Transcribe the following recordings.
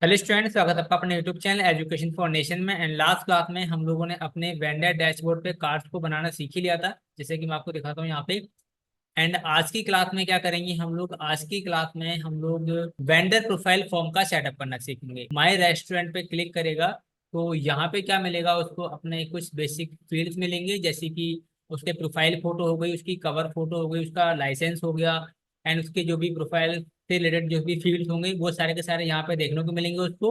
Hello student, स्वागत है आपका अपने YouTube channel education for nation में। एंड लास्ट क्लास में हम लोगों ने अपने वेंडर डैशबोर्ड पे कार्ड्स को बनाना सीख ही लिया था, जैसे कि मैं आपको दिखाता हूँ यहाँ पे। एंड आज की क्लास में क्या करेंगे हम लोग, आज की क्लास में हम लोग वेंडर प्रोफाइल फॉर्म का सेटअप करना सीखेंगे। माय रेस्टोरेंट पे क्लिक करेगा तो यहाँ पे क्या मिलेगा उसको, अपने कुछ बेसिक फील्ड्स मिलेंगे, जैसे कि उसके प्रोफाइल फोटो हो गई, उसकी कवर फोटो हो गई, उसका लाइसेंस हो गया। एंड उसके जो भी प्रोफाइल से रिलेटेड जो भी फील्ड्स होंगे वो सारे के सारे यहाँ पे देखने को मिलेंगे उसको।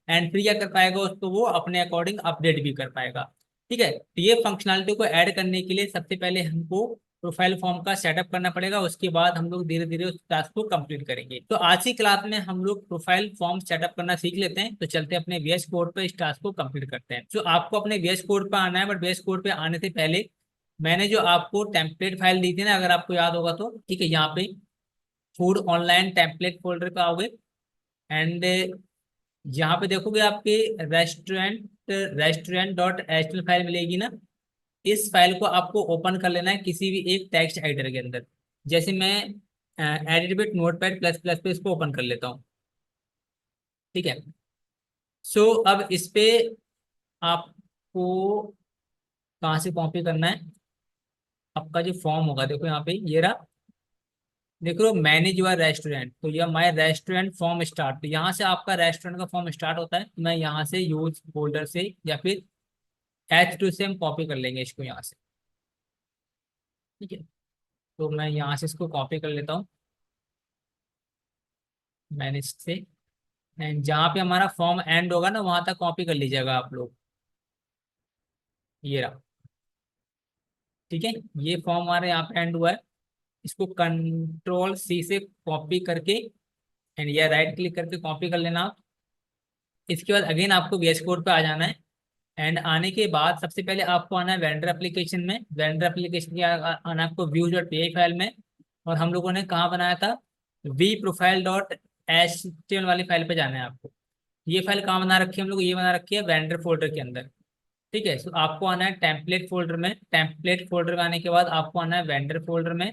एंड फिर क्या कर पाएगा, उसको वो अपने अकॉर्डिंग अपडेट भी कर पाएगा। ठीक है, तो ये फंक्शनलिटी को ऐड करने के लिए सबसे पहले हमको प्रोफाइल फॉर्म का सेटअप करना पड़ेगा। उसके बाद हम लोग धीरे धीरे उस टास्क को कंप्लीट करेंगे। तो आज की क्लास में हम लोग प्रोफाइल फॉर्म सेटअप करना सीख लेते हैं। तो चलते हैं अपने VS कोड पे, इस टास्क को कंप्लीट करते हैं। तो आपको अपने VS कोड पे आना है, बट VS कोड पे आने से पहले मैंने जो आपको टेम्पलेट फाइल दी थी ना, अगर आपको याद होगा तो, ठीक है, यहाँ पे फूड ऑनलाइन टेम्पलेट फोल्डर पे आओगे। एंड यहाँ पे देखोगे आपके restaurant restaurant dot H T L file मिलेगी ना। इस फाइल को आपको ओपन कर लेना है किसी भी एक टेक्स्ट एडिटर के अंदर। जैसे मैं edit with notepad plus plus पे इसको ओपन कर लेता हूँ। ठीक है, सो अब इस पे आपको कहाँ से कॉपी करना है, आपका जो फॉर्म होगा, देखो यहाँ पे ये रहा। देख लो मैनेज योर रेस्टोरेंट, तो यह माय रेस्टोरेंट फॉर्म स्टार्ट, तो यहाँ से आपका रेस्टोरेंट का फॉर्म स्टार्ट होता है। तो मैं यहाँ से यूज फोल्डर से या फिर H2 से हम कॉपी कर लेंगे इसको यहाँ से। ठीक है, तो मैं यहाँ से इसको कॉपी कर लेता हूँ मैनेज से। एंड जहाँ पे हमारा फॉर्म एंड होगा ना, वहां तक कॉपी कर लीजिएगा आप लोग। ये रहा। ठीक है, ये फॉर्म हमारे यहाँ पे एंड हुआ है। इसको कंट्रोल C से कॉपी करके, एंड या राइट क्लिक करके कॉपी कर लेना आप। इसके बाद अगेन आपको VS कोड पे आ जाना है। एंड आने के बाद सबसे पहले आपको आना है वेंडर एप्लीकेशन में। वेंडर एप्लीकेशन के आना है आपको व्यूज डॉट पी फाइल में। और हम लोगों ने कहाँ बनाया था, V profile dot H T M L वाली फाइल पे जाना है आपको। ये फाइल कहाँ बना रखी है हम लोग, ये बना रखी है वेंडर फोल्डर के अंदर। ठीक है, तो आपको आना है टेम्पलेट फोल्डर में। टेम्पलेट फोल्डर में आने के बाद आपको आना है वेंडर फोल्डर में।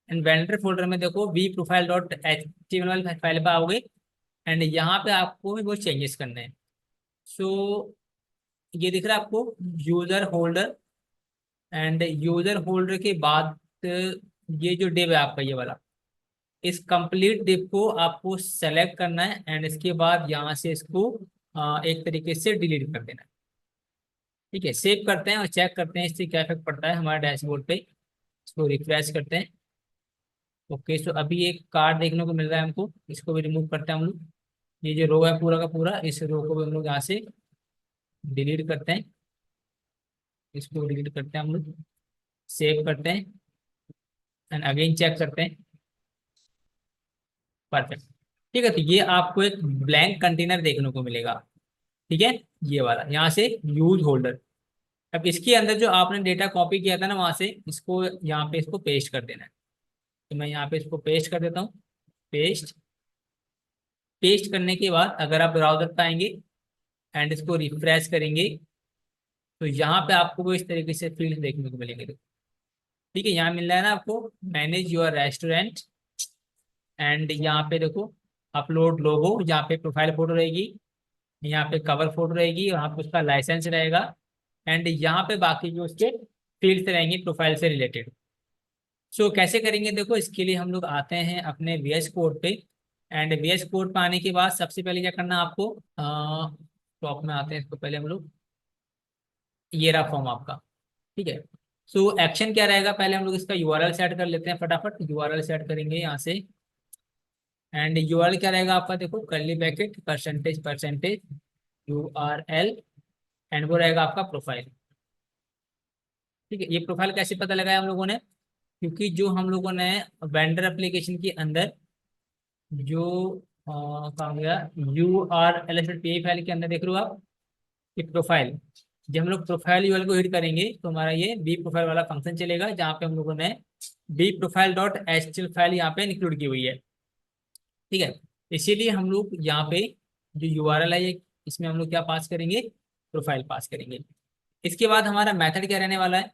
एंड वेंडर फोल्डर में देखो V profile dot H T M L वाली फाइल पे आओगे। एंड यहाँ पे आपको वो चेंजेस करने हैं। सो ये दिख रहा है आपको user holder. And user holder के बाद ये जो डिव है आपका ये वाला, इस कंप्लीट डिव को आपको सेलेक्ट करना है। एंड इसके बाद यहाँ से इसको एक तरीके से डिलीट कर देना है। ठीक है, सेव करते हैं और चेक करते हैं इससे क्या इफेक्ट पड़ता है हमारे डैशबोर्ड पे। इसको रिफ्रेश करते हैं। ओके, सो अभी एक कार्ड देखने को मिल रहा है हमको, इसको भी रिमूव करते हैं हम लोग। ये जो रो है पूरा का पूरा, इस रो को भी हम लोग यहाँ से डिलीट करते हैं। इसको डिलीट करते हैं हम लोग, सेव करते हैं एंड अगेन चेक करते हैं। परफेक्ट। ठीक है, तो ये आपको एक ब्लैंक कंटेनर देखने को मिलेगा। ठीक है, ये वाला यहाँ से यूज होल्डर। अब इसके अंदर जो आपने डेटा कॉपी किया था ना वहां से, इसको यहाँ पे इसको पेस्ट कर देना है। तो मैं यहाँ पे इसको पेस्ट कर देता हूँ। पेस्ट। पेस्ट करने के बाद अगर आप ब्राउजर पे आएंगे एंड इसको रिफ्रेश करेंगे, तो यहाँ पे आपको वो इस तरीके से फील्ड देखने को मिलेंगे। ठीक है, यहाँ मिल रहा है ना आपको मैनेज योर रेस्टोरेंट। एंड यहाँ पे देखो अपलोड लोगो, यहाँ पे प्रोफाइल फोटो रहेगी, यहाँ पे कवर फोटो रहेगी, यहाँ पे उसका लाइसेंस रहेगा। एंड यहाँ पे बाकी जो उसके फील्ड्स रहेंगे प्रोफाइल से रिलेटेड। सो कैसे करेंगे, देखो इसके लिए हम लोग आते हैं अपने VS कोड पे। एंड VS कोड पे आने के बाद सबसे पहले क्या करना है आपको, टॉप में आते हैं, इसको पहले हम लोग, ये रहा फॉर्म आपका। ठीक है, सो एक्शन क्या रहेगा, पहले हम लोग इसका URL सेट कर लेते हैं फटाफट। URL सेट करेंगे यहाँ से। एंड URL क्या रहेगा आपका, देखो curly bracket percentage percentage URL। And वो रहेगा आपका प्रोफाइल। ठीक है, ये प्रोफाइल कैसे पता लगाया हम लोगों ने, क्योंकि जो हम लोगों ने वेंडर एप्लीकेशन के अंदर जो कहा गया URL फाइल के अंदर देख लो आप, कि प्रोफाइल, जब हम लोग प्रोफाइल URL को हिट करेंगे तो हमारा ये बी प्रोफाइल वाला फंक्शन चलेगा, जहाँ पे हम लोगों ने B profile dot H T L file यहाँ पे इंक्लूड की हुई है। ठीक है, इसीलिए हम लोग यहाँ पे जो URL है ये, इसमें हम लोग क्या पास करेंगे, प्रोफाइल पास करेंगे। इसके बाद हमारा मेथड क्या रहने वाला है,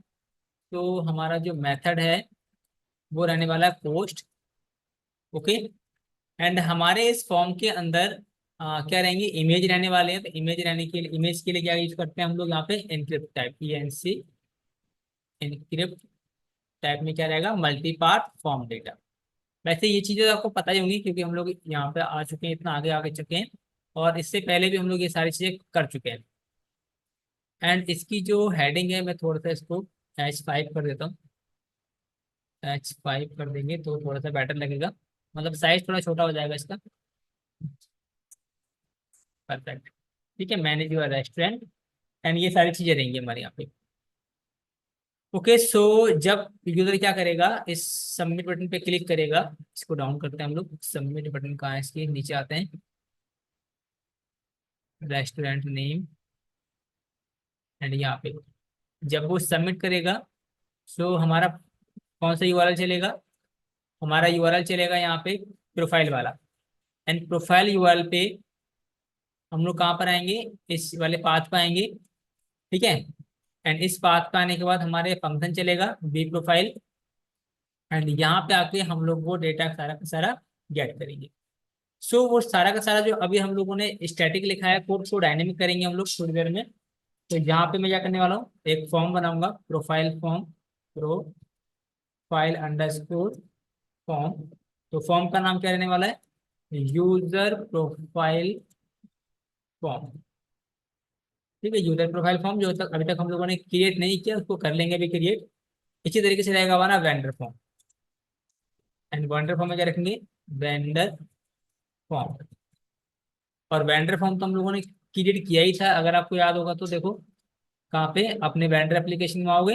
तो हमारा जो मेथड है वो रहने वाला है पोस्ट। ओके, एंड हमारे इस फॉर्म के अंदर क्या रहेंगे, इमेज रहने वाले हैं। तो इमेज रहने के लिए, इमेज के लिए क्या यूज करते हैं हम लोग यहाँ पे, encrypt type, ENC encrypt type में क्या रहेगा, मल्टी पार्ट फॉर्म डेटा। वैसे ये चीजें आपको पता ही होंगी क्योंकि हम लोग यहाँ पे आ चुके हैं, इतना आगे आगे चुके हैं, और इससे पहले भी हम लोग ये सारी चीजें कर चुके हैं। एंड इसकी जो हेडिंग है, मैं थोड़ा सा इसको H5 कर देता हूँ। H5 कर देंगे तो थोड़ा सा बेटर लगेगा, मतलब साइज थोड़ा छोटा हो जाएगा इसका। परफेक्ट। ठीक है, मैनेज योर रेस्टोरेंट, एंड ये सारी चीजें रहेंगी हमारे यहाँ पे। ओके, सो जब यूजर क्या करेगा, इस सबमिट बटन पे क्लिक करेगा, इसको डाउन करते हैं हम लोग, सबमिट बटन कहाँ है, इसके नीचे आते हैं, रेस्टोरेंट नेम, एंड यहाँ पे जब वो सबमिट करेगा, सो हमारा कौन सा यूआरएल चलेगा, हमारा यूआरएल चलेगा यहाँ पे प्रोफाइल वाला। एंड प्रोफाइल यूआरएल पे हम लोग कहाँ पर आएंगे, इस वाले पाथ पर आएंगे। ठीक है, एंड इस पाथ पर आने के बाद हमारे फंक्शन चलेगा बी प्रोफाइल, एंड यहाँ पे आके हम लोग वो डेटा सारा का सारा गेट करेंगे। सो वो सारा का सारा जो अभी हम लोगों ने स्टैटिक लिखा है कोड, को डायनेमिक करेंगे हम लोग थोड़ी देर में। तो यहाँ पे मैं क्या करने वाला हूँ, एक फॉर्म बनाऊंगा, profile form, profile underscore form. तो फॉर्म का नाम क्या रहने वाला है, यूजर प्रोफाइल फॉर्म। ठीक है, यूजर प्रोफाइल फॉर्म जो तक अभी तक हम लोगों ने क्रिएट नहीं किया उसको कर लेंगे अभी क्रिएट। इसी तरीके से रहेगा हमारा vendor form, and vendor form में क्या रखेंगे, वेंडर फॉर्म। और वेंडर फॉर्म तो हम लोगों ने क्रिएट किया ही था, अगर आपको याद होगा तो देखो, कहाँ पे, अपने वेंडर एप्लीकेशन में आओगे,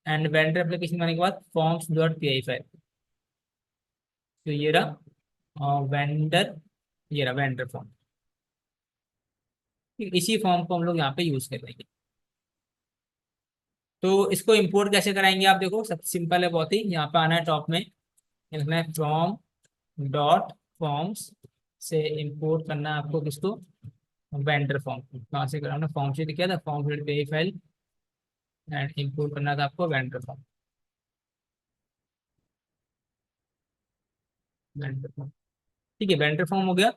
एंड वेंडर एप्लीकेशन में आने के बाद forms dot P I file. तो ये रहा वेंडर, ये रहा वेंडर फॉर्म। इसी फॉर्म को हम लोग यहाँ पे यूज कर लेंगे। तो इसको इंपोर्ट कैसे कराएंगे, आप देखो, सब सिंपल है बहुत ही। यहाँ पे आना है टॉप में, लिखना है फ्रॉम डॉट फॉर्म्स, से इंपोर्ट करना है आपको किसको, वेंडर फॉर्म। कहाँ से कराना, फॉर्म से दिया था, form dot P I file, and import करना था आपको वेंडर फॉर्म, वेंडर फॉर्म। ठीक है, वेंडर फॉर्म हो गया।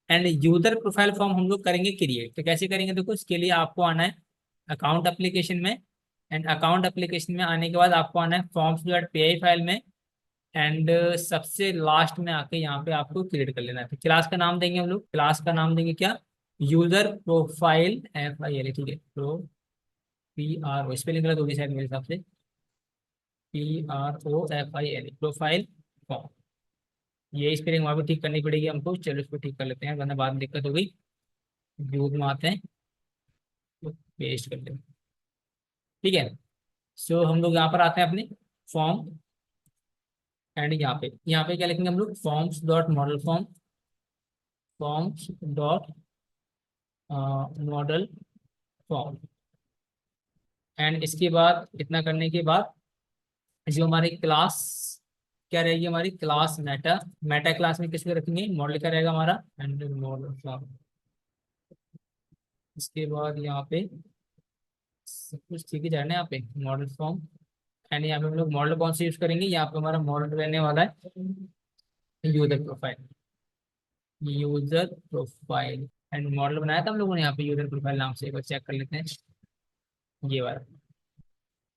एंड यूजर प्रोफाइल फॉर्म हम लोग करेंगे क्रिएट। तो कैसे करेंगे, देखो, इसके लिए आपको आना है अकाउंट एप्लीकेशन में, एंड अकाउंट एप्लीकेशन में आने के बाद आपको आना है forms dot P I file में, एंड सबसे लास्ट में आके यहाँ पे आपको क्रिएट कर लेना है। तो क्लास का नाम देंगे हम लोग, क्लास का नाम देंगे क्या, यूजर प्रोफाइल FIL। ठीक है, प्रो PRO, स्पेलिंग गलत होगी शायद मेरे हिसाब से, PROFIL, प्रोफाइल फॉर्म। ये स्पेलिंग वहाँ पे ठीक करनी पड़ेगी हमको, चलो इसको ठीक कर लेते हैं वरना बाद में दिक्कत हो गई। यूज में आते हैं तो पेस्ट कर लेते हैं। ठीक है, सो हम लोग यहाँ पर आते हैं अपने फॉर्म, एंड यहाँ पे क्या लिखेंगे हम लोग, forms dot model form, forms dot model form. And इसके बाद इतना करने के बाद जो हमारी क्लास क्या रहेगी, हमारी क्लास मेटा, मेटा क्लास में किसको रखेंगे, मॉडल का रहेगा हमारा, एंड मॉडल फॉर्म। इसके बाद यहाँ पे सब कुछ ठीक ही जाना है, यहाँ पे मॉडल फॉर्म, एंड यहाँ पे हम लोग मॉडल कौन सा यूज करेंगे, यहाँ पे हमारा मॉडल रहने वाला है user profile, user profile. And model बनाया था हम लोगों ने यहाँ पे यूजर प्रोफाइल नाम से, एक बार चेक कर लेते हैं, ये वाला।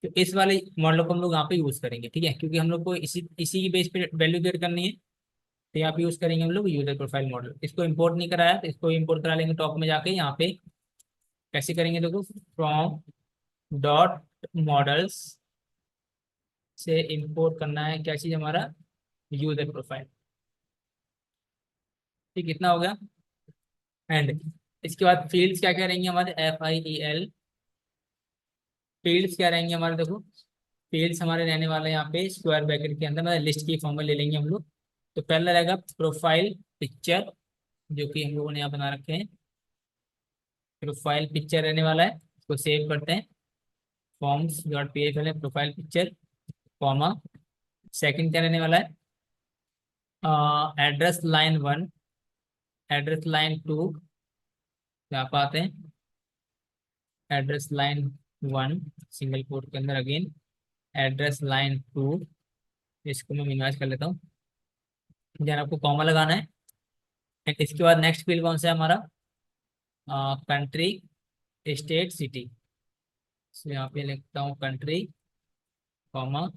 तो इस वाले मॉडल को हम लोग यहाँ पे यूज करेंगे। ठीक है, क्योंकि हम लोग को इसी इसी की बेस पे वैल्यू क्रिएट करनी है, तो यहाँ पे यूज करेंगे हम लोग यूजर प्रोफाइल मॉडल। इसको इंपोर्ट नहीं कराया तो इसको इंपोर्ट करा लेंगे टॉप में जाके। यहाँ पे कैसे करेंगे, देखो, फ्रॉम डॉट मॉडल्स से इंपोर्ट करना है क्या चीज, हमारा यूजर प्रोफाइल। ठीक, इतना हो गया। एंड इसके बाद फील्ड्स क्या क्या रहेंगे हमारे, FIEL, फील्ड्स क्या रहेंगे हमारे, देखो, फील्ड्स हमारे रहने वाले हैं यहाँ पे स्क्वायर ब्रैकेट के अंदर, मतलब लिस्ट की फॉर्म में ले लेंगे हम लोग। तो पहला रहेगा प्रोफाइल पिक्चर, जो कि हम लोगों ने यहाँ बना रखे हैं, प्रोफाइल पिक्चर रहने वाला है, इसको सेव करते हैं, फॉर्म्स डॉट पी एच है, प्रोफाइल पिक्चर, कॉमा। सेकंड क्या रहने वाला है, एड्रेस लाइन 1, एड्रेस लाइन 2, यहाँ पे आते हैं, एड्रेस लाइन 1 सिंगल कोट के अंदर अगेन, एड्रेस लाइन 2, इसको मैं मिनिमाइज कर लेता हूँ, देन आपको कॉमा लगाना है, इसके बाद नेक्स्ट फील्ड कौन सा है हमारा, कंट्री स्टेट सिटी। तो यहाँ पे लिखता हूँ country comma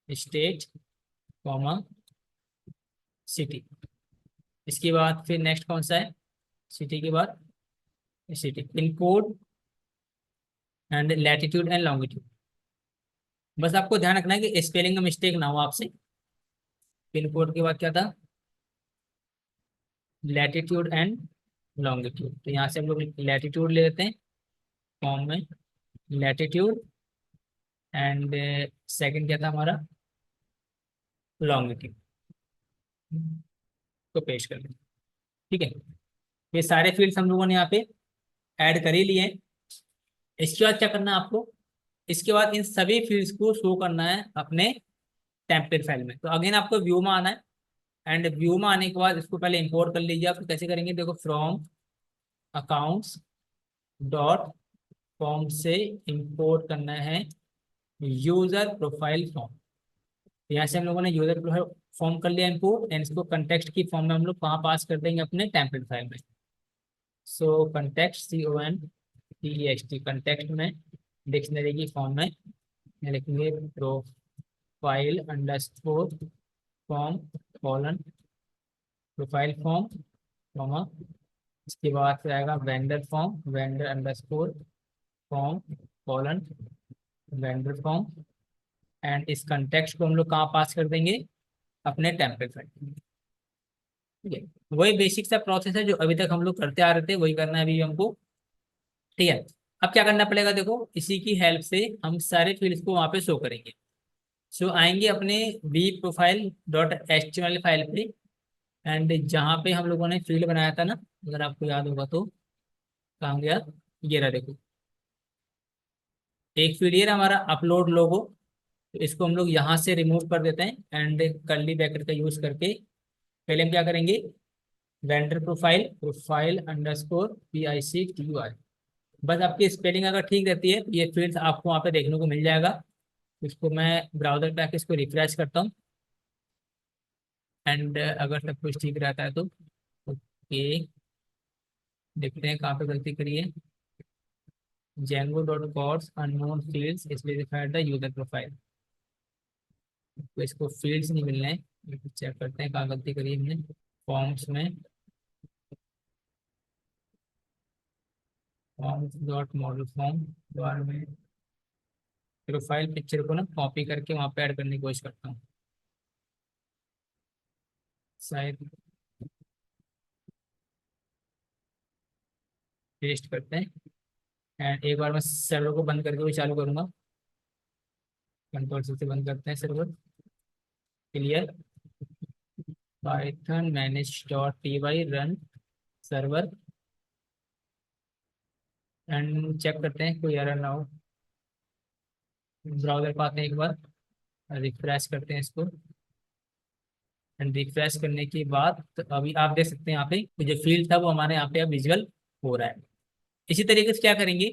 state comma city. इसके बाद फिर नेक्स्ट कौन सा है, सिटी के बाद city, pin code and latitude and longitude. बस आपको ध्यान रखना है कि स्पेलिंग में मिस्टेक ना हो आपसे। पिन कोड के बाद क्या था, लैटिट्यूड एंड लॉन्गिट्यूड। तो यहाँ से हम लोग लैटिट्यूड ले लेते हैं फॉर्म में, लैटिट्यूड एंड सेकंड क्या था हमारा, लॉन्गिट्यूड को पेश कर लेते हैं। ठीक है, ये सारे फील्ड्स हम लोगों ने यहाँ पे ऐड कर ही लिए हैं। इसके बाद क्या करना है आपको, इसके बाद इन सभी फील्ड्स को शो करना है अपने टेम्पलेट फाइल में। तो अगेन आपको व्यू में आना है, एंड व्यू में आने के बाद इसको पहले इंपोर्ट कर लीजिए। आप कैसे करेंगे, देखो फ्रॉम अकाउंट्स डॉट फॉर्म से इंपोर्ट करना है यूजर प्रोफाइल फॉर्म। यहाँ से हम लोगों ने यूजर प्रोफाइल फॉर्म कर लिया इंपोर्ट, एंड इसको कंटेक्स्ट की फॉर्म में हम लोग कहाँ पास कर देंगे, अपने टेम्पलेट फाइल में। सो कंटेक्स्ट CONTEXT कंटेक्स्ट में डिक्शनरी की फॉर्म में लिखेंगे profile underscore form colon profile form comma, इसके बाद फिर आएगा vendor form vendor underscore form colon vendor form, and इस कंटेक्स्ट को हम लोग कहाँ पास कर देंगे, अपने टेम्पलेट फाइल में। ठीक है, वही बेसिक सा प्रोसेस है जो अभी तक हम लोग करते आ रहे थे, वही करना है अभी हमको। ठीक है, अब क्या करना पड़ेगा, देखो इसी की हेल्प से हम सारे फील्ड्स को वहाँ पे शो करेंगे। सो आएंगे अपने B profile dot HTML file पे, एंड जहाँ पे हम लोगों ने फील्ड बनाया था ना, अगर आपको याद होगा तो, कहाँ गया, ये रहा देखो, एक फील्ड ये रहा हमारा अपलोड लोगो। तो इसको हम लोग यहाँ से रिमूव कर देते हैं, एंड कर्ली ब्रैकेट का यूज करके पहले हम क्या करेंगे, vendor profile profile underscore PICTUR। बस आपकी स्पेलिंग अगर ठीक रहती है, ये फील्ड्स आपको वहाँ पे देखने को मिल जाएगा। इसको मैं ब्राउजर पे आके इसको रिफ्रेश करता हूँ, एंड अगर सब कुछ ठीक रहता है तो ओके, देखते हैं कहाँ पे गलती करी है। Django.codes unknown fields specified the user profile। तो इसको फील्ड्स नहीं मिल रहे हैं, चेक करते हैं कहाँ गलती करी है हमने। फॉर्म्स में फॉर्म्स डॉट मॉडल फॉर्म द्वारा में प्रोफाइल पिक्चर को ना कॉपी करके वहाँ पे ऐड करने की कोशिश करता हूँ, शायद पेस्ट करते हैं। एंड एक बार मैं सर्वर को बंद करके भी चालू करूँगा, कंट्रोल से बंद करते हैं server, clear, Python manage dot py run server, and check करते हैं कोई एरर ना हो। ब्राउजर पर आते हैं, एक बार रिफ्रेश करते हैं इसको, एंड रिफ्रेश करने के बाद तो अभी आप देख सकते हैं यहाँ पे जो फील्ड था वो हमारे यहाँ पे अब विजुअल हो रहा है। इसी तरीके से क्या करेंगे,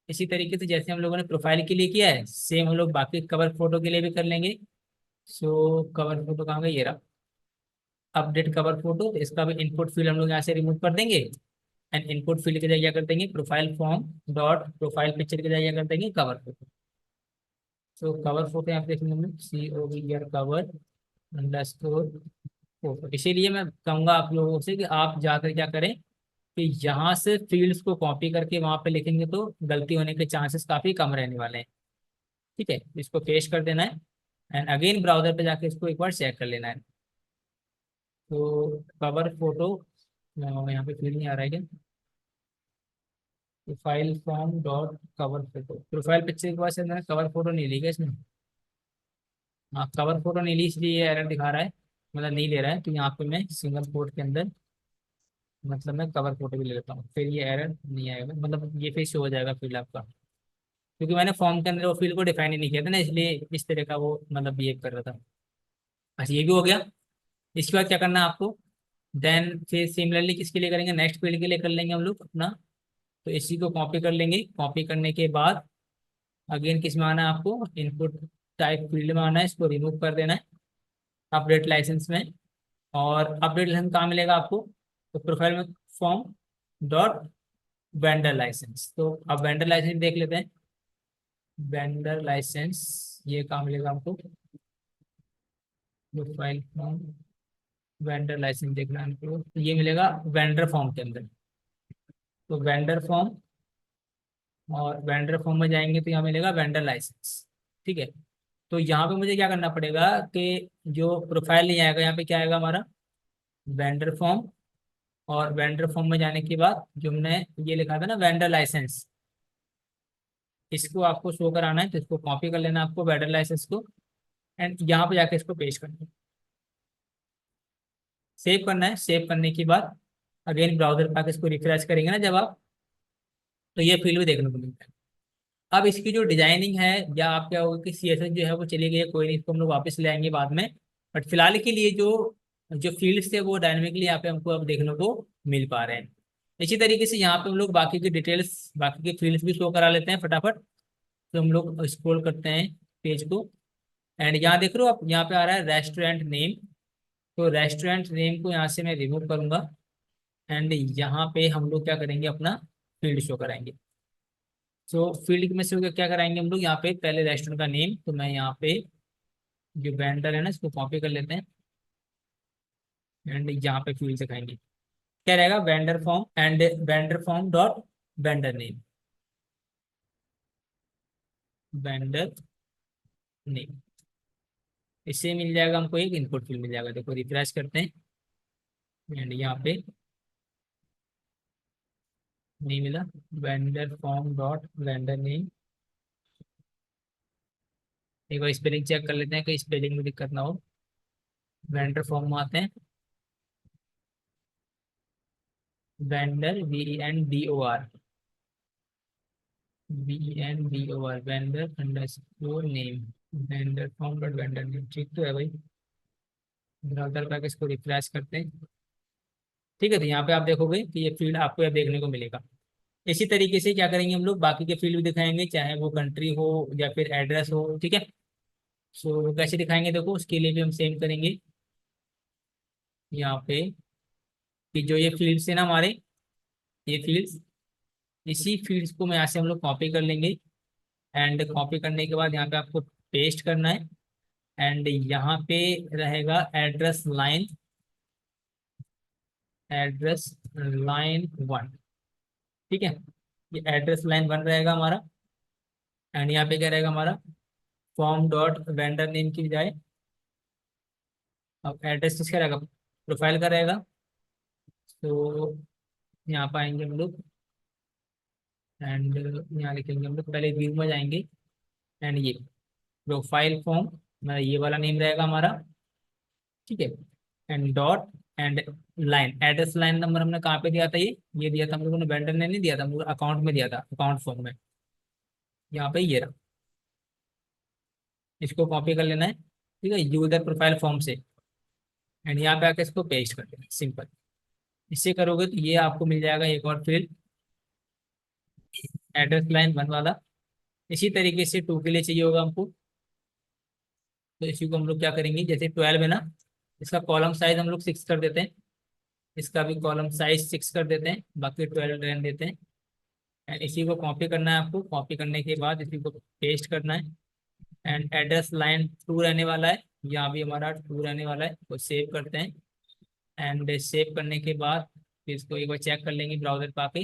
इसी तरीके से जैसे हम लोगों ने प्रोफाइल के लिए किया है, सेम हम लोग बाकी कवर फोटो के लिए भी कर लेंगे। सो कवर फोटो कहाँ गया, ये रहा, अपडेट कवर फोटो। तो इसका भी इनपुट फील्ड हम लोग यहाँ से रिमूव कर देंगे, एंड इनपुट फील्ड के जगह क्या कर देंगे, profile form dot profile picture के जगह क्या कर देंगे, कवर फोटो। तो कवर फोटो यहाँ पे देखेंगे हम लोग COVER कवर अंडरस्कोर फोटो। इसीलिए मैं कहूँगा आप लोगों से कि आप जाकर क्या करें, कि यहाँ से फील्ड्स को कॉपी करके वहाँ पे लिखेंगे तो गलती होने के चांसेस काफ़ी कम रहने वाले हैं। ठीक है, इसको पेश कर देना है, एंड अगेन ब्राउजर पे जाके इसको एक बार चेक कर लेना है। तो कवर फोटो यहाँ पे फील्ड नहीं आ रहा है क्या, profile form dot cover photo, profile picture के बाद से मैंने कवर फोटो नहीं ली क्या इसमें, हाँ कवर फोटो नहीं ली इसलिए ये एरर दिखा रहा है, मतलब नहीं ले रहा है। तो यहाँ पे मैं सिंगल कोट के अंदर मतलब मैं कवर फोटो भी ले लेता हूँ, फिर ये एरर नहीं आएगा, मतलब ये फिर शो हो जाएगा फील्ड आपका, क्योंकि मैंने फॉर्म के अंदर वो फील्ड को डिफाइन ही नहीं किया था ना, इसलिए इस तरह का वो मतलब बिहेव कर रहा था। अच्छा ये भी हो गया। इसके बाद क्या करना है आपको, देन फिर सिमिलरली किसके लिए करेंगे, नेक्स्ट फील्ड के लिए कर लेंगे हम लोग अपना। तो इसी को कॉपी कर लेंगे, कॉपी करने के बाद अगेन किस में आना है आपको, इनपुट टाइप फील्ड में आना है, इसको रिमूव कर देना है अपडेट लाइसेंस में। और अपडेट लाइसेंस कहाँ मिलेगा आपको, तो प्रोफाइल में फॉर्म डॉट वेंडर लाइसेंस, तो अब वेंडर लाइसेंस देख लेते हैं। वेंडर लाइसेंस ये काम मिलेगा हमको, प्रोफाइल फॉर्म वेंडर लाइसेंस देखना है हमको, तो ये मिलेगा वेंडर फॉर्म के अंदर। तो वेंडर फॉर्म, और वेंडर फॉर्म में जाएंगे तो यहाँ मिलेगा वेंडर लाइसेंस। ठीक है, तो यहाँ पे मुझे क्या करना पड़ेगा कि जो प्रोफाइल नहीं आएगा, यहाँ पे क्या आएगा हमारा वेंडर फॉर्म, और वेंडर फॉर्म में जाने के बाद जो हमने ये लिखा था ना वेंडर लाइसेंस, इसको आपको शो कराना है, तो इसको कॉपी कर लेना है आपको वेंडर लाइसेंस को, एंड यहाँ पे जाके इसको पेस्ट करना है, सेव करना है। सेव करने के बाद अगेन ब्राउजर पे आके इसको रिफ्रेश करेंगे ना जब आप, तो ये फील्ड भी देखने को मिलता है। अब इसकी जो डिजाइनिंग है, या आप क्या होगा कि CSS जो है वो चली गई है, कोई नहीं, इसको हम लोग वापस ले आएंगे बाद में। बट फिलहाल के लिए जो जो फील्ड्स थे वो डायनेमिकली यहाँ पे हमको अब देखने को मिल पा रहे हैं। इसी तरीके से यहाँ पे हम लोग बाकी की डिटेल्स, बाकी के फील्ड्स भी शो करा लेते हैं फटाफट। तो हम लोग स्क्रॉल करते हैं पेज को, एंड यहाँ देख रहे हो आप, यहाँ पे आ रहा है रेस्टोरेंट नेम। तो रेस्टोरेंट नेम को यहाँ से मैं रिमूव करूंगा, एंड यहाँ पे हम लोग क्या करेंगे, अपना फील्ड शो कराएंगे। सो फील्ड में से क्या कराएंगे हम लोग, यहाँ पे पहले रेस्टोरेंट का नेम, तो मैं यहाँ पे जो वेंडर है ना इसको कॉपी कर लेते हैं, एंड यहाँ पे फील्ड दिखाएंगे। क्या रहेगा, vendor form, and vendor form dot vendor name, vendor name, इससे मिल जाएगा हमको एक इनपुट फील्ड मिल जाएगा। देखो रिफ्रेश करते हैं, एंड यहाँ पे नहीं मिला, vendor form dot vendor name. एक बार स्पेलिंग चेक कर लेते हैं कि स्पेलिंग में दिक्कत ना हो। वेंडर फॉर्म में आते हैं, vendor VENDOR, VENDOR, vendor underscore name, vendor form dot vendor name. ठीक तो है भाई, ब्राउजर पर इसको रिफ्रेश करते हैं। ठीक है, तो यहाँ पे आप देखोगे कि ये फील्ड आपको यहाँ देखने को मिलेगा। इसी तरीके से क्या करेंगे हम लोग, बाकी के फील्ड भी दिखाएंगे, चाहे वो कंट्री हो या फिर एड्रेस हो। ठीक है, सो कैसे दिखाएंगे देखो, उसके लिए भी हम सेम करेंगे। यहाँ पे कि जो ये फील्ड्स है ना हमारे, ये फील्ड्स, इसी फील्ड्स को मैं यहाँ से हम लोग कॉपी कर लेंगे, एंड कॉपी करने के बाद यहाँ पे आपको पेस्ट करना है, एंड यहाँ पे रहेगा एड्रेस लाइन, एड्रेस लाइन 1। ठीक है, ये एड्रेस लाइन 1 रहेगा हमारा, एंड यहाँ पे क्या रहेगा हमारा, फॉर्म डॉट वेंडर नेम की बजाय अब एड्रेस किसका रहेगा, प्रोफाइल का रहेगा। तो यहाँ पर आएंगे हम लोग, एंड यहाँ लिखेंगे हम लोग, पहले व्यू में जाएंगे, एंड ये प्रोफाइल फॉर्म में ये वाला नेम रहेगा हमारा। ठीक है, and dot, and line, address line number हमने कहाँ पे दिया था, ये दिया था हम लोगों ने, वेंडर ने नहीं दिया था, हम लोग अकाउंट में दिया था, अकाउंट फॉर्म में। यहाँ पे ये रहा, इसको कॉपी कर लेना है। ठीक है, यूजर प्रोफाइल फॉर्म से, एंड यहाँ पे आके इसको पेस्ट कर देना, सिंपल। इससे करोगे तो ये आपको मिल जाएगा एक और फील्ड, एड्रेस लाइन 1 वाला। इसी तरीके से 2 के लिए चाहिए होगा हमको, तो इसी को हम लोग क्या करेंगे, जैसे 12 है ना, इसका कॉलम साइज हम लोग 6 कर देते हैं, इसका भी कॉलम साइज 6 कर देते हैं, बाकी 12 रहने देते हैं। एंड इसी को कॉपी करना है आपको, कॉपी करने के बाद इसी को पेस्ट करना है, एंड एड्रेस लाइन 2 रहने वाला है, यहाँ भी हमारा 2 रहने वाला है, तो सेव करते हैं। एंड सेव करने के बाद फिर इसको एक बार चेक कर लेंगे ब्राउजर पर आके।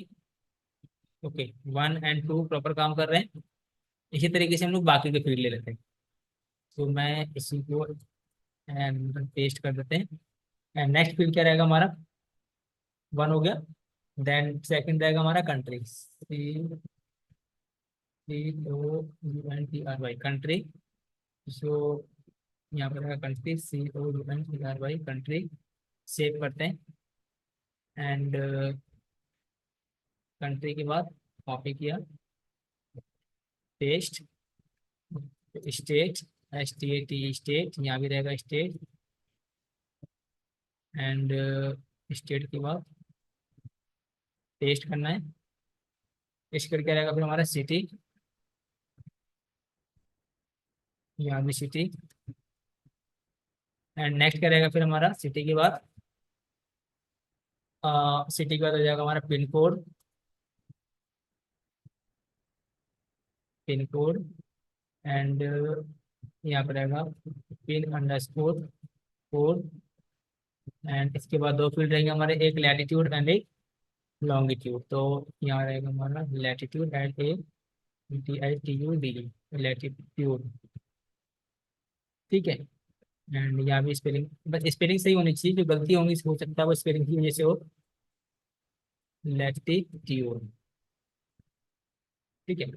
ओके, 1 और 2 प्रॉपर काम कर रहे हैं। इसी तरीके से हम लोग बाकी के फील्ड ले लेते हैं, तो मैं इसी को पेस्ट कर देते हैं। एंड नेक्स्ट फील्ड क्या रहेगा हमारा, 1 हो गया। देन सेकंड रहेगा हमारा कंट्री, COUNTRY, कंट्री। सो यहाँ पर रहेगा कंट्री, COUNTRY, कंट्री। सेव करते हैं, एंड कंट्री के बाद कॉपी किया, पेस्ट, स्टेट, STAT स्टेट, यहाँ भी रहेगा स्टेट, एंड स्टेट के बाद पेस्ट करना है। पेस्ट करके रहेगा फिर हमारा सिटी, यहाँ भी सिटी, एंड नेक्स्ट क्या रहेगा फिर हमारा सिटी के बाद सिटी का हो जाएगा हमारा pin code, pin code and यहाँ पर रहेगा पिन अंडरस्कोर कोड। एंड इसके बाद दो फील्ड रहेंगे हमारे, एक लैटिट्यूड एंड एक लॉन्गिट्यूड। तो यहाँ रहेगा हमारा latitude and A DITUD, latitude. ठीक है। एंड यहाँ भी स्पेलिंग, बस स्पेलिंग सही होनी चाहिए, जो गलती होंगी हो सकता है वो स्पेलिंग की वजह से हो। लैटिट्यूड। ठीक है।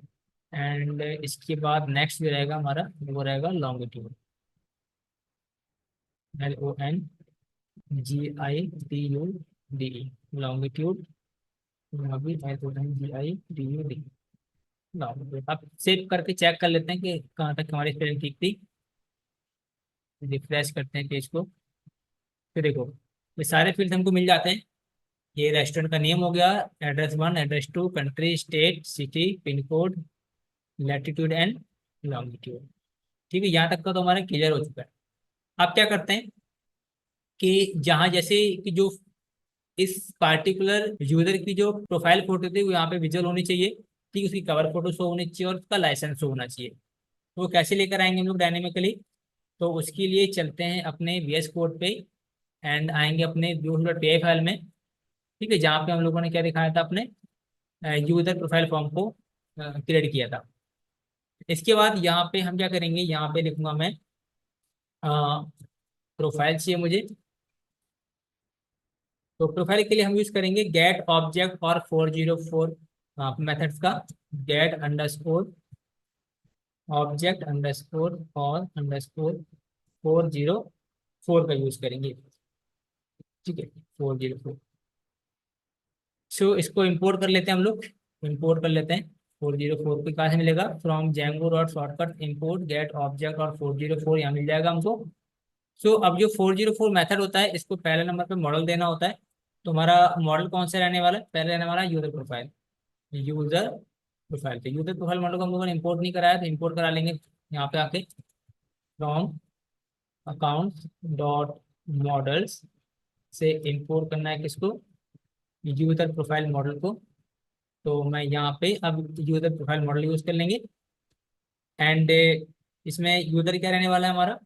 एंड इसके बाद नेक्स्ट भी रहेगा हमारा, वो रहेगा लॉन्गिट्यूड, LONGITUDE, लॉन्गिट्यूड। यहाँ भी LONGITUD, लॉन्गिट्यूड। आप सेव करके चेक कर लेते हैं कि कहाँ तक हमारी स्पेलिंग ठीक थी। रिफ्रेश करते हैं पेज को, फिर देखो ये सारे फील्ड हमको मिल जाते हैं। ये रेस्टोरेंट का नेम हो गया, address 1, address 2, country, state, city, pin code, latitude and longitude. ठीक है, यहाँ तक का तो हमारा क्लियर हो चुका है। आप क्या करते हैं कि जहाँ जैसे कि जो इस पार्टिकुलर यूजर की जो प्रोफाइल फोटो थी वो यहाँ पे विजुअल होनी चाहिए। ठीक है, उसकी कवर फोटो शो होनी चाहिए और उसका लाइसेंस शो होना चाहिए। तो वो कैसे लेकर आएंगे हम लोग डायनेमिकली? तो उसके लिए चलते हैं अपने VS कोड पे एंड आएंगे अपने views.py फाइल में। ठीक है, जहाँ पे हम लोगों ने क्या दिखाया था, अपने यूजर प्रोफाइल फॉर्म को क्रिएट किया था। इसके बाद यहाँ पे हम क्या करेंगे, यहाँ पे लिखूंगा मैं प्रोफाइल चाहिए मुझे। तो प्रोफाइल के लिए हम यूज करेंगे गेट ऑब्जेक्ट और 404 मेथड्स का, गेट अंडरस्कोर ऑब्जेक्ट अंडरस्कोर और अंडरस्कोर 404 का यूज करेंगे। ठीक है, 404। सो इसको इंपोर्ट कर लेते हैं हम लोग, इंपोर्ट कर लेते हैं। 404 को कहाँ से मिलेगा? From Django dot shortcut import get object और 404 यहाँ मिल जाएगा हमको। सो अब जो 404 मेथड होता है, इसको पहले नंबर पे मॉडल देना होता है। तो हमारा मॉडल कौन सा रहने वाला है? पहले रहने वाला है यूजर प्रोफाइल, यूजर प्रोफाइल। तो यूजर प्रोफाइल मॉडल को हम लोगों ने इंपोर्ट नहीं कराया, तो इंपोर्ट करा लेंगे यहाँ पे आके। फ्रॉम अकाउंट डॉट मॉडल्स से इंपोर्ट करना है किसको? यूजर प्रोफाइल मॉडल को। तो मैं यहाँ पे अब यूजर प्रोफाइल मॉडल यूज कर लेंगे। एंड इसमें यूजर क्या रहने वाला है हमारा?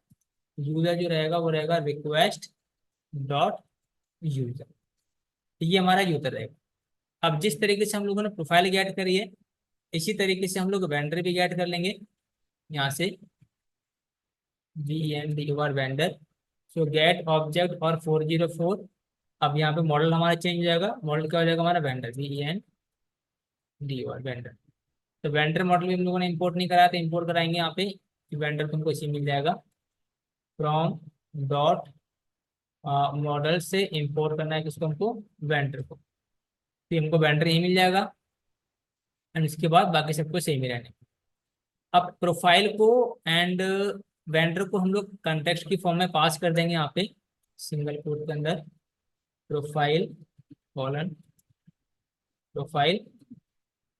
यूजर जो रहेगा वो रहेगा रिक्वेस्ट डॉट यूजर। ये हमारा यूजर रहेगा। अब जिस तरीके से हम लोगों ने प्रोफाइल गेट करी है, इसी तरीके से हम लोग वेंडर भी गेट कर लेंगे यहाँ से, VENDOR वेंडर। सो गेट ऑब्जेक्ट और 404। अब यहाँ पे मॉडल हमारा चेंज हो जाएगा, मॉडल क्या हो जाएगा हमारा? Vendor, VENDOR vendor. तो वेंडर मॉडल भी हम लोगों ने इंपोर्ट नहीं कराया, तो इंपोर्ट कराएंगे यहाँ पे, वेंडर तुमको इसी मिल जाएगा। फ्रॉम डॉट मॉडल से इंपोर्ट करना है किसको? हमको वेंडर को। तो हमको वेंडर ही मिल जाएगा एंड इसके बाद बाकी सबको सेम ही रहने। अब प्रोफाइल को एंड वेंडर को हम लोग कंटेक्स्ट की फॉर्म में पास कर देंगे यहाँ पे, सिंगल कोट के अंदर, profile colon profile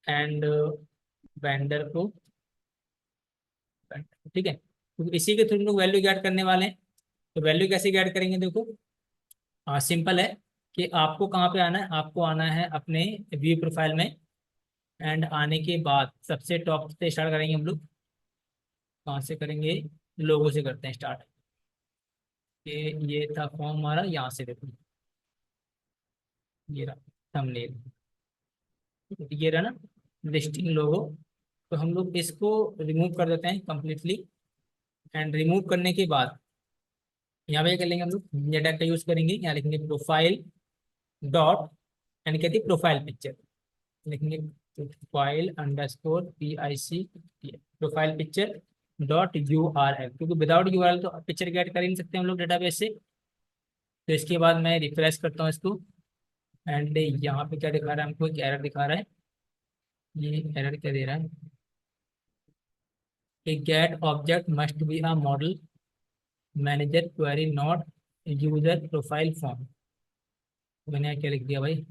and vendor को। ठीक है, तो इसी के थ्रू हम लोग वैल्यू गेट करने वाले हैं। तो वैल्यू कैसे गेट करेंगे? देखो सिंपल है कि आपको कहाँ पे आना है, आपको आना है अपने व्यू प्रोफाइल में। एंड आने के बाद सबसे टॉप से स्टार्ट करेंगे हम लोग। कहाँ से करेंगे? लोगो से करते हैं स्टार्ट। ये था फॉर्म हमारा, यहाँ से देखो ये रहा थंबनेल, ये रहा ना लिस्टिंग लोगो। तो हम लोग इसको रिमूव कर देते हैं कंप्लीटली। एंड रिमूव करने के बाद यहाँ पे क्या कर लेंगे हम लोग? ये टैग का यूज करेंगे, यहाँ लिखेंगे प्रोफाइल डॉट एंड कहती है प्रोफाइल पिक्चर, लिखेंगे profile underscore PIC, profile picture dot URL, क्योंकि विदाउट URL तो पिक्चर गेट कर ही नहीं सकते हम लोग डेटाबेस से। तो इसके बाद मैं रिफ्रेश करता हूँ इसको एंड यहाँ पे क्या दिखा रहा है हमको? एक एरर दिखा रहा है। ये एरर क्या दे रहा है कि get object must be a model manager query not user profile form. मैंने यहाँ क्या लिख दिया भाई?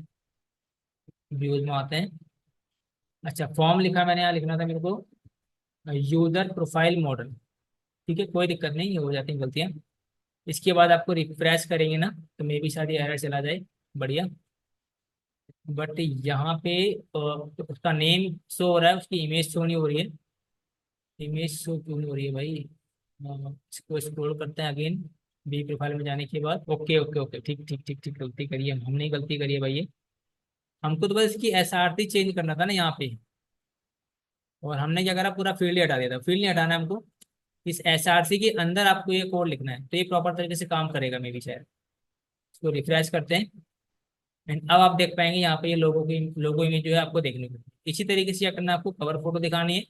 व्यूज में आते हैं। अच्छा, फॉर्म लिखा मैंने, यहाँ लिखना था मेरे को यूजर प्रोफाइल मॉडल। ठीक है, कोई दिक्कत नहीं, ये हो जाती हैं गलतियाँ। इसके बाद आपको रिफ्रेश करेंगे ना, तो मे भी शायद ये एरर चला जाए। बढ़िया। बट यहाँ पे तो उसका नेम शो हो रहा है, उसकी इमेज शो नहीं हो रही है। इमेज शो क्यों नहीं हो रही है भाई? इसको स्क्रॉल करते हैं अगेन, बी प्रोफाइल में जाने के बाद। ओके ओके ओके, ठीक ठीक ठीक ठीक, गलती करी है हमने, गलती करी है भाई ये। हमको तो बस इसकी एसआरटी चेंज करना था ना यहाँ पे, और हमने क्या करा, पूरा फील्ड ही हटा दिया था। फील्ड नहीं हटाना है हमको, इस एसआरसी के अंदर आपको ये कोड लिखना है, तो ये प्रॉपर तरीके से काम करेगा मे भी शायद। इसको रिफ्रेश करते हैं, एंड अब आप देख पाएंगे यहाँ पे ये लोगो इमेज जो है आपको देखने को मिलेगी। इसी तरीके से क्या करना है आपको, कवर फोटो दिखानी है।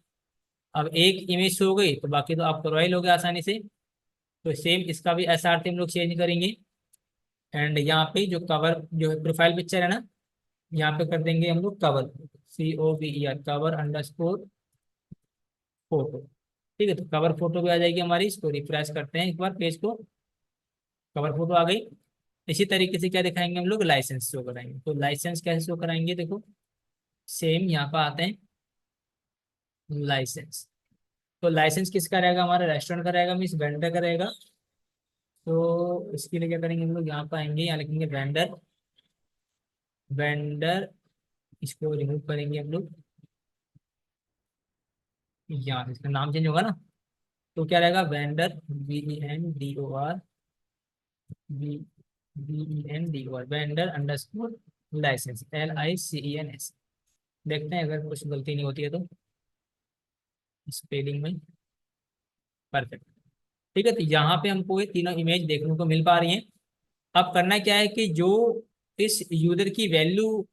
अब एक इमेज शो हो गई तो बाकी तो आप करवा ही लोगे आसानी से। तो सेम इसका भी एसआरटी हम लोग चेंज करेंगे, एंड यहाँ पे जो कवर जो है प्रोफाइल पिक्चर है ना, यहाँ पे कर देंगे हम लोग cover, COVER, cover underscore photo. ठीक है, तो कवर फोटो भी आ जाएगी हमारी। इसको रिफ्रेश करते हैं एक बार पेज को, कवर फोटो आ गई। इसी तरीके से क्या दिखाएंगे हम लोग, लाइसेंस शो कराएंगे। तो लाइसेंस कैसे शो कराएंगे, देखो सेम यहाँ पर आते हैं, लाइसेंस। तो लाइसेंस किसका रहेगा, हमारा रेस्टोरेंट का रहेगा, मीन्स वेंडर का रहेगा। तो इसके लिए क्या करेंगे हम लोग, यहाँ पर आएंगे, यहाँ लिखेंगे वेंडर। वेंडर, इसको रिमूव करेंगे हम लोग, यहाँ से इसका नाम चेंज होगा ना। तो क्या रहेगा, vendor, VENDOR, vendor underscore license, LICENS। देखते हैं अगर कुछ गलती नहीं होती है तो स्पेलिंग में। परफेक्ट। ठीक है, तो यहाँ पे हमको ये तीनों इमेज देखने को मिल पा रही हैं। अब करना क्या है कि जो इस यूजर की वैल्यू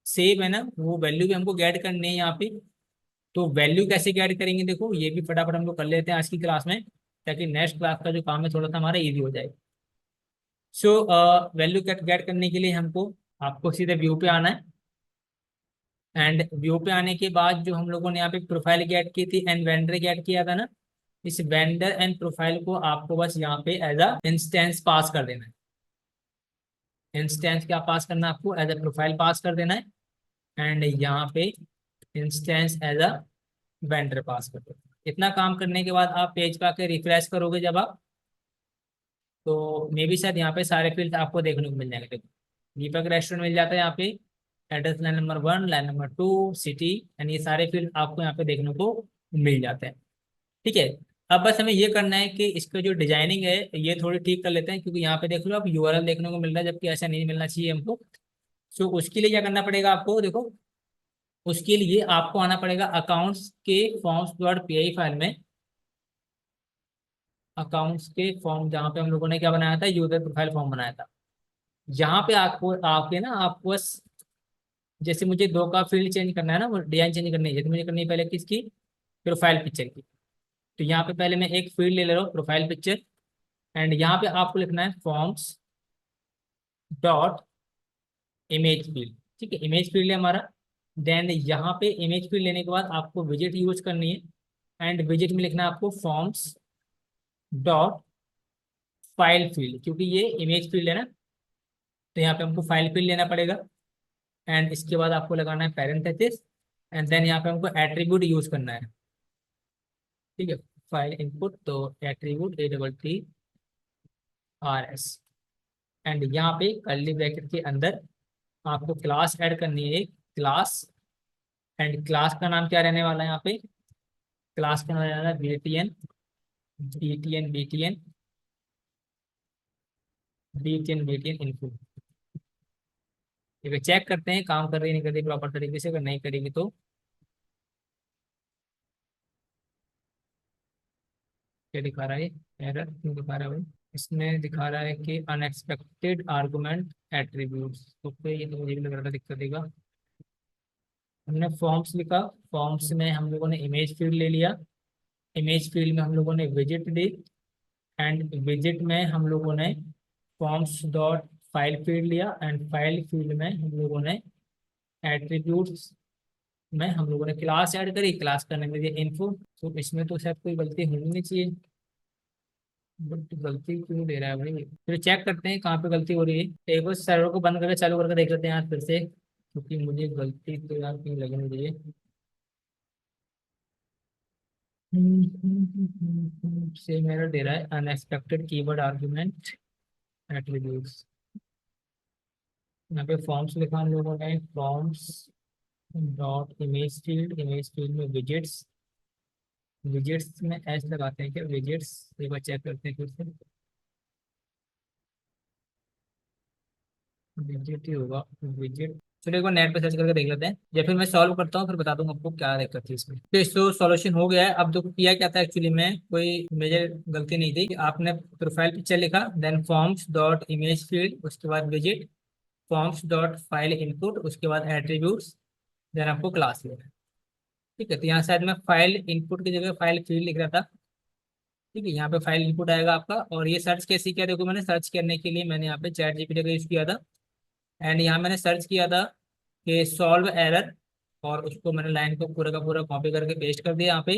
सेव है ना, वो वैल्यू भी हमको गेट करनी है यहाँ पे। तो वैल्यू कैसे गेट करेंगे, देखो ये भी फटाफट हम लोग कर लेते हैं आज की क्लास में, ताकि नेक्स्ट क्लास का जो काम है थोड़ा सा हमारा इजी हो जाए। सो वैल्यू गेट गेट करने के लिए हमको, आपको सीधे व्यू पे आना है। एंड व्यू पे आने के बाद जो हम लोगों ने यहाँ पे प्रोफाइल गेट की थी एंड वेंडर गेट किया था ना, इस वेंडर एंड प्रोफाइल को आपको बस यहाँ पे एज अ इंस्टेंस पास कर देना है। इंस्टेंस क्या पास करना है आपको, एज अ प्रोफाइल पास कर देना है। एंड यहाँ पे इंस्टेंस एज अ वेंडर पास कर दो। इतना काम करने के बाद आप पेज पे आके रिफ्रेश करोगे जब आप, तो मे भी शायद यहाँ पे सारे फील्ड आपको देखने को मिल जाएंगे। देखो दीपक रेस्टोरेंट मिल जाता है यहाँ पे, address line number 1, line number 2, city, and ये सारे फील्ड आपको यहाँ पे देखने को मिल जाते हैं। ठीक है, अब बस हमें ये करना है कि इसका जो डिजाइनिंग है ये थोड़ी ठीक कर लेते हैं, क्योंकि यहाँ पे देख लो आप यूआरएल देखने को मिल रहा है, जबकि ऐसा नहीं मिलना चाहिए हमको। सो उसके लिए क्या करना पड़ेगा आपको, देखो उसके लिए आपको आना पड़ेगा अकाउंट्स के forms.py फाइल में। अकाउंट्स के फॉर्म जहाँ पे हम लोगों ने क्या बनाया था, यूजर प्रोफाइल फॉर्म बनाया था। यहाँ पे आपको आके ना, आपको बस जैसे मुझे दो का फील्ड चेंज करना है ना, वो डिजाइन चेंज करनी है, तो मुझे करनी है पहले किसकी, प्रोफाइल पिक्चर की। तो यहाँ पे पहले मैं एक फील्ड ले रहा हूँ, प्रोफाइल पिक्चर। एंड यहाँ पे आपको लिखना है फॉर्म्स डॉट इमेज फील्ड। ठीक है, इमेज फील्ड है हमारा। देन यहाँ पे इमेज फील्ड लेने के बाद आपको विजिट यूज करनी है, एंड विजिट में लिखना है आपको फॉर्म्स डॉट फाइल फील्ड, क्योंकि ये इमेज फील्ड है ना, तो यहाँ पे हमको फाइल फील्ड लेना पड़ेगा। एंड इसके बाद आपको लगाना है पैरेंथेसिस, एंड देन यहाँ पे हमको एट्रीब्यूट यूज करना है। ठीक है, फाइल इनपुट, तो एट्रीब्यूट ARRS। एंड यहाँ पे कर्ली ब्रैकेट के अंदर आपको क्लास ऐड करनी है, एक क्लास। एंड क्लास का नाम क्या रहने वाला है यहाँ पे, क्लास का नाम रहने वाला है BTN इनपुट। ठीक है, चेक करते हैं काम कर रही है नहीं कर रही प्रॉपर तरीके से, अगर नहीं करेगी तो क्या दिखा रहा है, एरर क्यों दिखा रहा है भाई? इसमें दिखा रहा है कि अनएक्सपेक्टेड आर्गुमेंट एट्रीब्यूट्स, तो फिर ये तो मुझे भी लग रहा था दिक्कत देगा। हमने फॉर्म्स लिखा, फॉर्म्स में हम लोगों ने इमेज फील्ड ले लिया, इमेज फील्ड में हम लोगों ने विजिट दी, एंड विजिट में हम लोगों ने फॉर्म्स डॉट फाइल फील्ड लिया, एंड फाइल फील्ड में हम लोगों ने एट्रीब्यूट्स में हम लोगों ने क्लास ऐड करी, क्लास करने में दिया इन्फो। तो इसमें तो शायद कोई गलती होनी नहीं चाहिए, बट गलती क्यों दे रहा है भाई? फिर चेक करते हैं कहाँ पे गलती हो रही है। एक बार सर्वर को बंद करके चालू करके देख लेते हैं यार फिर से, क्योंकि मुझे गलती तो यार क्यों लगनी चाहिए। सेम एरर दे रहा है, अनएक्सपेक्टेड कीवर्ड आर्गुमेंट एट्रीब्यूट्स। यहाँ पे फॉर्म्स लिखा हम लोगों ने, फॉर्म्स डॉट इमेज फील्ड में विजिट्स, विजिट्स में एस लगाते हैं क्या, विजिट्स, एक बार चेक करते हैं फिर से, विजिट ही होगा, विजिट। चलो एक बार नेट पे सर्च करके देख लेते हैं, या फिर मैं सॉल्व करता हूँ फिर बता दूंगा आपको क्या दिक्कत थी इसमें। तो सॉल्यूशन हो गया है। अब देखो किया क्या था एक्चुअली में, कोई मेजर गलती नहीं थी कि आपने प्रोफाइल पिक्चर लिखा, then forms dot image field, उसके बाद visit, forms dot file input, उसके बाद एट्रीब्यूट्स, देन आपको क्लास लेना। ठीक है, तो यहाँ शायद मैं फाइल इनपुट की जगह फाइल फील्ड लिख रहा था। ठीक है, यहाँ पे फाइल इनपुट आएगा आपका। और ये सर्च कैसे किया, देखो मैंने सर्च करने के लिए मैंने यहाँ पे चैट जीपीटी का यूज किया था, एंड यहाँ मैंने सर्च किया था कि सॉल्व एरर, और उसको मैंने लाइन को पूरा का पूरा कॉपी करके पेस्ट कर दिया यहाँ पे।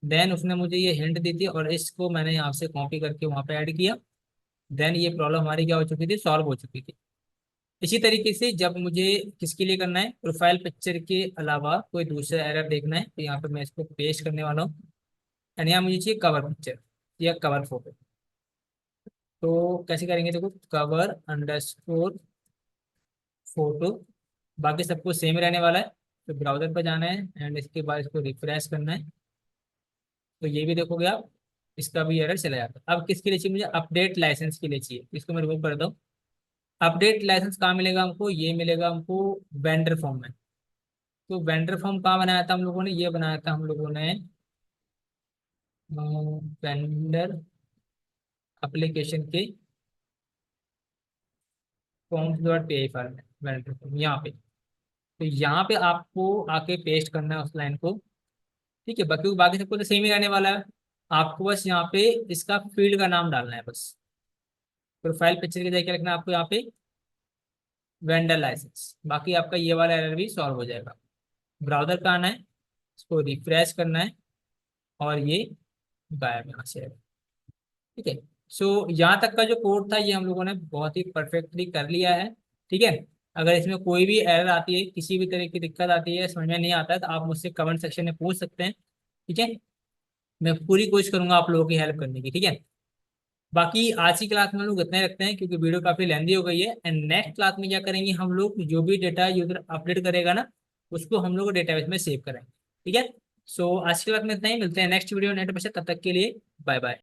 देन उसने मुझे ये हिंट दी थी और इसको मैंने यहाँ से कॉपी करके वहाँ पे ऐड किया। देन ये प्रॉब्लम हमारी क्या हो चुकी थी, सॉल्व हो चुकी थी। इसी तरीके से जब मुझे किसके लिए करना है, प्रोफाइल पिक्चर के अलावा कोई दूसरा एरर देखना है, तो यहाँ पे मैं इसको पेस्ट करने वाला हूँ। एंड यहाँ मुझे चाहिए कवर पिक्चर या कवर फोटो। तो कैसे करेंगे, देखो कवर अंडरस्कोर फोटो, बाकी सब कुछ सेम रहने वाला है। तो ब्राउजर पर जाना है एंड इसके बाद इसको रिफ्रेश करना है, तो ये भी देखोगे आप, इसका भी एरर चला जाता है। अब किसके लिए चाहिए मुझे, अपडेट लाइसेंस के लिए चाहिए, इसको मैं रिमूव कर दूँ। अपडेट लाइसेंस कहाँ मिलेगा हमको, ये मिलेगा हमको वेंडर फॉर्म में। तो वेंडर फॉर्म कहाँ बनाया था हम लोगों ने, ये बनाया था हम लोगों ने वेंडर एप्लीकेशन के forms dot P I file में, वेंडर फॉर्म यहाँ पे। तो यहाँ पे आपको आके पेस्ट करना है उस लाइन को। ठीक है, बाकी बाकी सबको तो सेम ही रहने वाला है। आपको बस यहाँ पे इसका फील्ड का नाम डालना है बस। प्रोफाइल पिक्चर की जगह क्या लिखना है आपको यहाँ पे, वेंडर लाइसेंस। बाकी आपका ये वाला एरर भी सॉल्व हो जाएगा। ब्राउजर का आना है, इसको रिफ्रेश करना है, और ये गायब यहाँ से है। ठीक है, सो यहाँ तक का जो कोड था ये हम लोगों ने बहुत ही परफेक्टली कर लिया है। ठीक है, अगर इसमें कोई भी एरर आती है, किसी भी तरह की दिक्कत आती है, समझ में नहीं आता है, तो आप मुझसे कमेंट सेक्शन में पूछ सकते हैं। ठीक है, मैं पूरी कोशिश करूंगा आप लोगों की हेल्प करने की। ठीक है, बाकी आज की क्लास में हम लोग इतना ही रखते हैं क्योंकि वीडियो काफी लेंदी हो गई है। एंड नेक्स्ट क्लास में क्या करेंगे, हम लोग जो भी डेटा यूजर अपडेट करेगा ना, उसको हम लोग डेटाबेस में सेव करेंगे। ठीक है, सो आज की क्लास में इतना ही, मिलते हैं नेक्स्ट वीडियो नेट पे, तब तक के लिए बाय बाय।